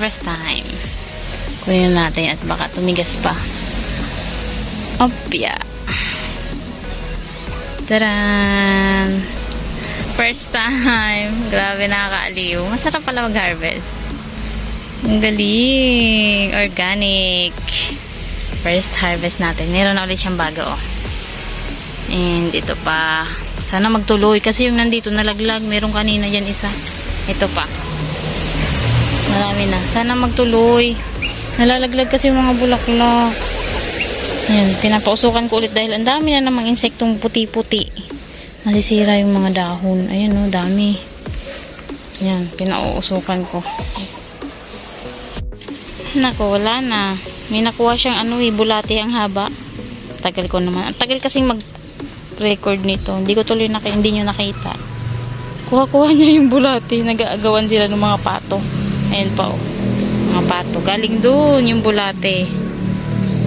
harvest time. Kunin natin at baka tumigas pa. Opya. Taran! First time. Grabe, nakakaaliw. Masarap pala mag-harvest. Ang galing. Organic. First harvest natin. Meron na ulit siyang bago, oh. And ito pa. Sana magtuloy. Kasi yung nandito nalaglag. Meron kanina yan isa. Ito pa. Marami na. Sana magtuloy. Nalalaglag kasi yung mga bulaklak. Ayan. Pinapausukan ko ulit dahil ang dami na namang insektong puti-puti. Nasisira yung mga dahon. Ayan, oh. Dami. Ayan. Pinauusukan ko. Naku, wala na. May nakuha siyang bulati ang haba. Tagal ko naman. Ang tagal kasing mag-record nito. Hindi ko tuloy hindi nyo nakita. Kuha-kuha niya yung bulati. Nag-aagawan sila ng mga pato. Ayan pa, oh. Mga pato. Galing doon yung bulati.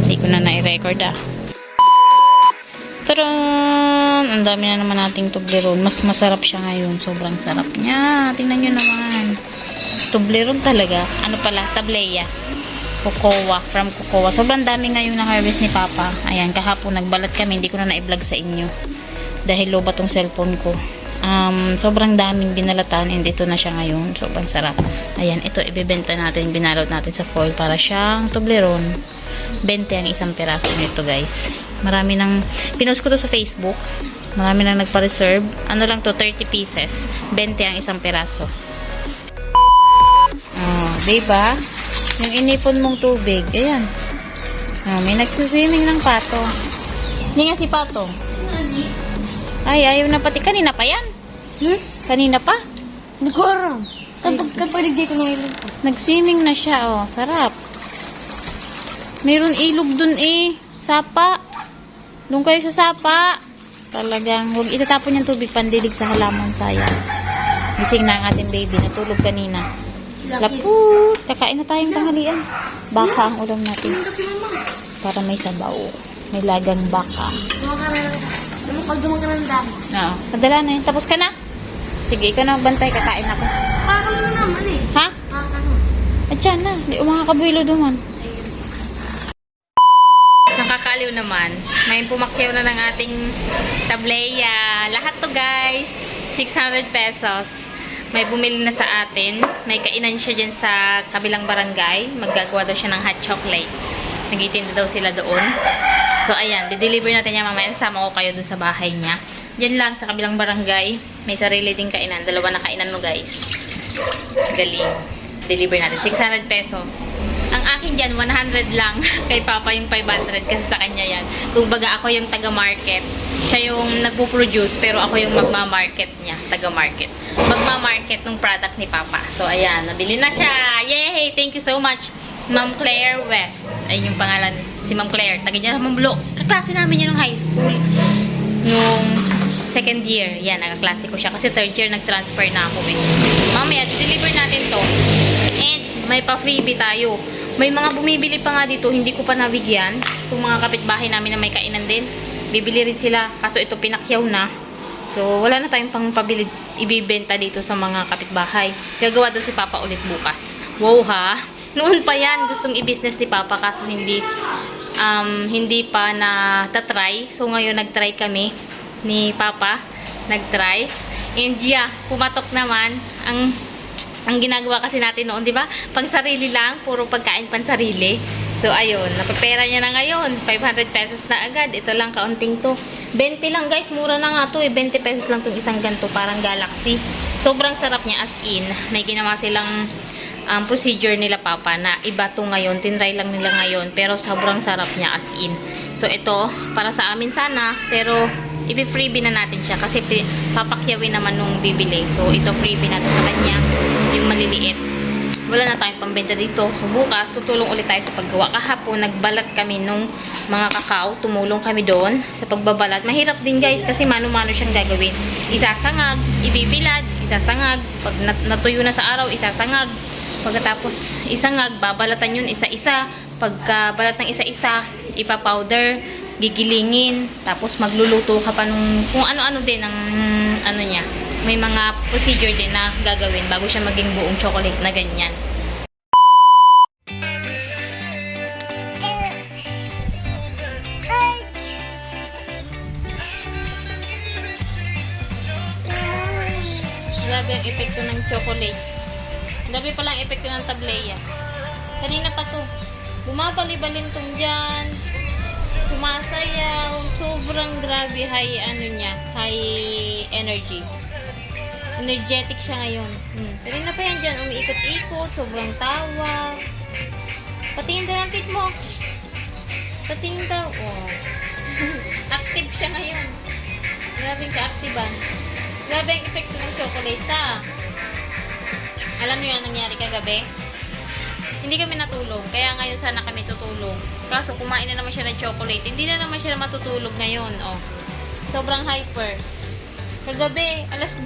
Hindi ko na na-record, ah. Taran! Ang dami na naman nating Toblerone. Mas masarap siya ngayon. Sobrang sarap niya. Tingnan nyo naman. Toblerone talaga. Ano pala? Tableya. Cocoa. From Cocoa. Sobrang dami ngayon na harvest ni Papa. Ayan, kahapon nagbalat kami. Hindi ko na na-vlog sa inyo. Dahil low ba tong cellphone ko. Sobrang daming binalatan. And ito na siya ngayon. Sobrang sarap. Ayan, ito ibebenta natin. Binalot natin sa foil para siyang Toblerone. 20 ang isang peraso nito, guys. Marami nang pinost ko to sa Facebook. Marami nang nagpa-reserve. Ano lang to, 30 pieces. 20 ang isang peraso. Oh, diba? Yung inipon mong tubig, ayan. Oh, may nagsiswimming ng pato. Hindi nga si pato. Ay, ayaw na pati. Kanina pa yan? Kanina pa? Nagkaroon. Kapag dito ng ilog. Nag-swimming na siya, oh. Sarap. Meron ilog dun, eh. Sapa. Doon kayo sa sapa. Talagang, huwag itatapon yung tubig pandilig sa halaman, sayang. Gising na ang ating baby. Natulog kanina. Laput! Kakain na tayong tanghalian. Baka ang ulam natin. Para may sabaw. May lagang baka. Pag dumaga ng dami. Oo. Padala na yun. Tapos ka na? Sige, ikaw na magbantay. Kakain ako. Pakakalo na naman eh. Ha? Pakakalo. At dyan na. Di umakakabuilo duman. Nakakaliw naman. May pumakyaw na ng ating tableya. Lahat to, guys. 600 pesos. May bumili na sa atin. May kainan siya dyan sa kabilang barangay. Maggagawa daw siya ng hot chocolate. Nagitinda daw sila doon. So, ayan. Dideliver natin niya mamaya. Sama ko kayo doon sa bahay niya. Diyan lang sa kabilang barangay. May sarili ding kainan. Dalawa na kainan mo, guys. Galing. Deliver natin. 600 pesos. Ang akin dyan, 100 lang. Kay Papa yung 500 kasi sa kanya yan. Kung baga ako yung taga-market. Siya yung nagpo-produce pero ako yung magma-market niya. Taga-market. Magma-market ng product ni Papa. So, ayan. Nabili na siya. Yay! Thank you so much, Ma'am Claire West. Ayun yung pangalan. Si Ma'am Claire. Taga niya sa Mamblok. Kaklase namin yun nung high school. Nung second year. Yan, nakaklase ko siya. Kasi third year nag-transfer na ako eh. Mamaya, deliver natin to. And may pa-freebie tayo. May mga bumibili pa nga dito, hindi ko pa nabigyan. Kung mga kapitbahay namin na may kainan din, bibili rin sila. Kaso ito pinakyaw na. So, wala na tayong pang pabili, ibibenta dito sa mga kapitbahay. Gagawa doon si Papa ulit bukas. Wow, ha? Noon pa yan, gustong i-business ni Papa, kaso hindi pa na-try. So, ngayon nag-try kami ni Papa. Nag-try. And yeah, pumatok naman. Ang ginagawa kasi natin noon, di ba? Pang sarili lang, puro pagkain pang sarili. So, ayun, napapera niya na ngayon. 500 pesos na agad. Ito lang, kaunting to. 20 lang, guys. Mura na nga to eh. 20 pesos lang tong isang ganto. Parang Galaxy. Sobrang sarap niya as in. May ginawa silang procedure nila Papa na iba to ngayon. Tinry lang nila ngayon. Pero sobrang sarap niya as in. So, ito, para sa amin sana. Pero, i-freebie na natin siya. Kasi papakyawin naman nung bibili. So, ito freebie natin sa kanya. Yung maliliit. Wala na tayong pambenta dito. So, bukas, tutulong ulit tayo sa paggawa. Kahapon, nagbalat kami nung mga kakao. Tumulong kami doon sa pagbabalat. Mahirap din, guys, kasi mano-mano siyang gagawin. Isasangag, ibibilad, isasangag. Pag natuyo na sa araw, isasangag. Pagkatapos, isangag, babalatan yun isa-isa. Pagkabalat ng isa-isa, ipapowder, gigilingin. Tapos, magluluto ka pa nung kung ano-ano din ang ano niya. May mga procedure din na gagawin bago siya maging buong chocolate na ganyan. yung epekto ng chocolate. Grabe palang epekto ng tableya. Kanina pa to. Bumabali-balintong dyan. Sumasayaw. Sobrang grabe. High energy. Energetic siya ngayon. Kanina pa yan dyan. Umiikot-ikot. Sobrang tawa. Patingin daw ang tit mo. Patingin daw. Oh. Active siya ngayon. Grabe ka-activean. Grabe ang epekto ng chocolate, ha? Alam niyo yung nangyari kagabi? Hindi kami natulog. Kaya ngayon sana kami tutulog. Kaso kumain na naman siya ng chocolate. Hindi na naman siya matutulog ngayon. Oh. Sobrang hyper. Kagabi, alas 2.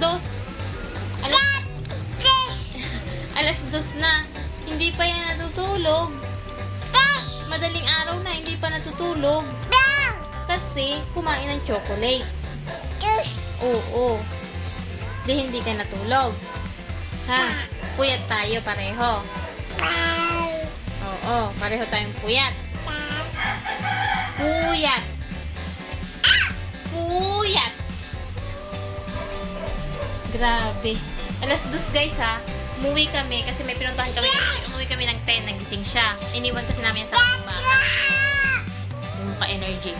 Alas 2 na. Hindi pa yan natutulog. Madaling araw na, hindi pa natutulog. Kasi kumain ng chocolate. Oo. Di hindi ka natulog. Ha? Puyat tayo pareho. Oo, pareho tayong puyat. Puyat. Puyat. Grabe. Alas 2 guys ha. Umuwi kami kasi may pinuntahan kami. Umuwi kami ng 10, nagising siya. Iniwan kasi namin sa kapitbahay. Yung ka-energy.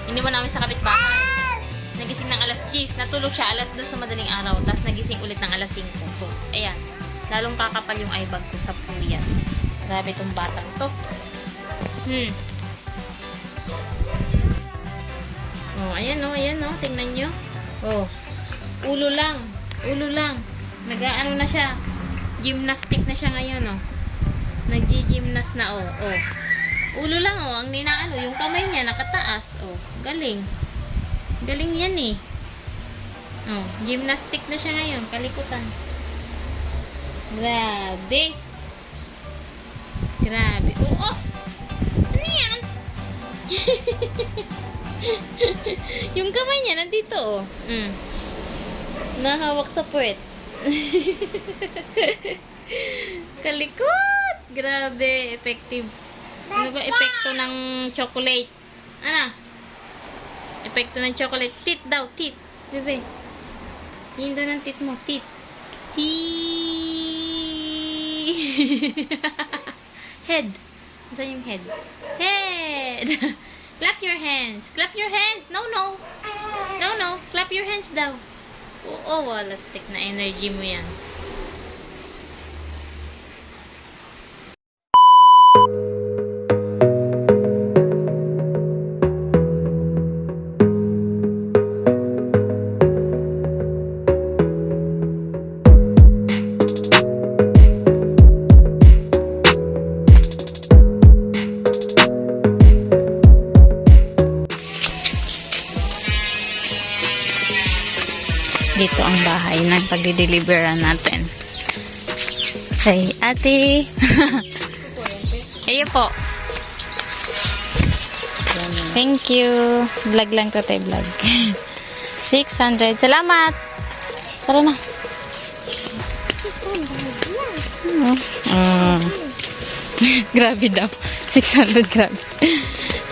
Iniwan namin sa kapitbahay. Nagising ng alas 10. Natulog siya alas 2 na madaling araw. Tapos nagising ulit ng alas 5. So, ayan. Lalong kakapal yung eyebag ko sa puyat. Grabe tong batang to. Oh, ayan oh. Tingnan nyo. Oh. Ulo lang. Nag-aano na siya. Gymnastic na siya ngayon, oh. Nagji-gymnast na, oh. Ulo lang, oh. Ang ninaano, yung kamay niya nakataas, oh. Galing yan, eh. Oh, gymnastic na siya ngayon. Kalikutan. Grabe. Oh. Ano yan? Yung kamay niya nandito, oh. Nahawak sa puwet. Kalikot! Grabe, effective. Ano ba epekto ng chocolate? Ano? Epekto ng chocolate. Teeth daw, teeth. Bebe. Tingin daw ng teeth mo. Teeth. Head. Saan yung head? Head! Clap your hands. Clap your hands. No. Clap your hands daw. Oo, wala stick na energy mo yan. Dito ang bahay ng pagdi-deliveran natin. Hey, ate. Ayo po. Thank you. Vlog lang to tayo, vlog. 600. Salamat. Tara na. Grabe daw. 600 grabe.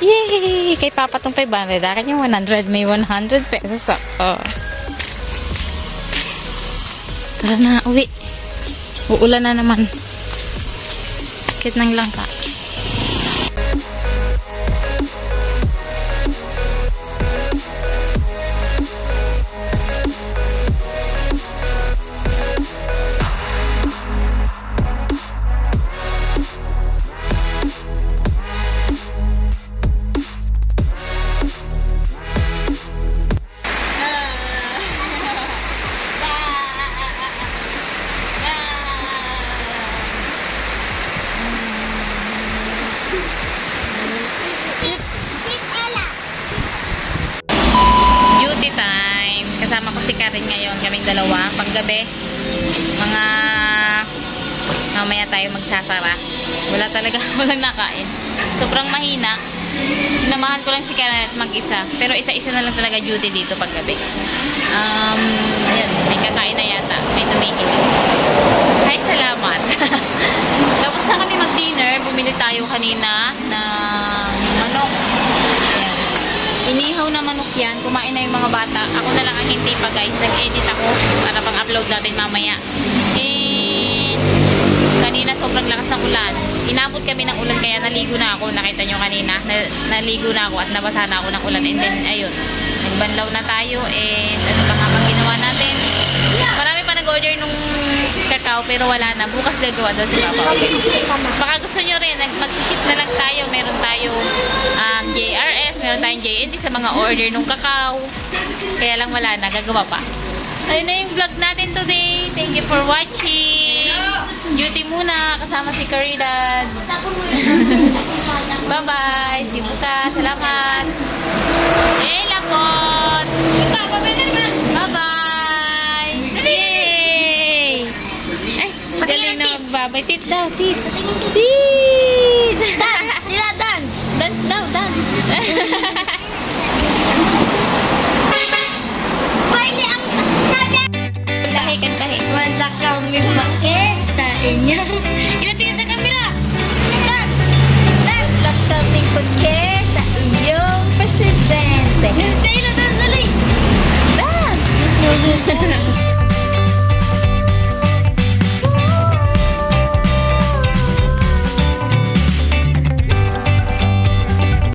Yay! Kay Papa tong 500. Akin yung 100. May 100 pesos ako. Tara na, uwi. Uulan na naman. Sakit ng langka. Duty time. Kasama ko si Karen ngayon. Kaming dalawa. Paggabi. Mga mamaya tayo magsasara. Wala talaga. Walang nakain. Sobrang mahina. Sinamahan ko lang si Karen at mag-isa. Pero isa-isa na lang talaga duty dito paggabi. Ayan. May kakain na yata. May tumingin. Hi, salamat. Tapos na kami mag-dinner. Bumili tayo kanina ng manok. Ayan. Inihaw na manok yan. Kumain na yung mga bata. Ako na lang ang hindi pa guys. Nag-edit ako para pang upload natin mamaya. And kanina sobrang lakas ng ulan. Inabot kami ng ulan kaya naligo na ako. Nakita nyo kanina. Naligo na ako at nabasa na ako ng ulan. And then ayun. Nagbanlaw na tayo. And ano pa nga pang ginawa natin. Marami pa nag-order nung kakao pero wala na. Bukas gagawa daw si Papa. Baka gusto nyo rin. Mag-ship na lang tayo. Meron tayong JRS. Meron tayong JNT sa mga order nung kakao. Kaya lang wala na. Gagawa pa. Ayun na yung vlog natin today. Thank you for watching. Duty muna. Kasama si Caridad. Bye-bye. See you bukas. Salamat. Eh, lapot. Bye-bye. Yay! Ay, galing na magbabay. Tit daw, tit. Tit! Sila dance. Dance daw, dance. Pwede ang sabi. Kantahe, kantahe. Wala kami makit sa inyo. Ilan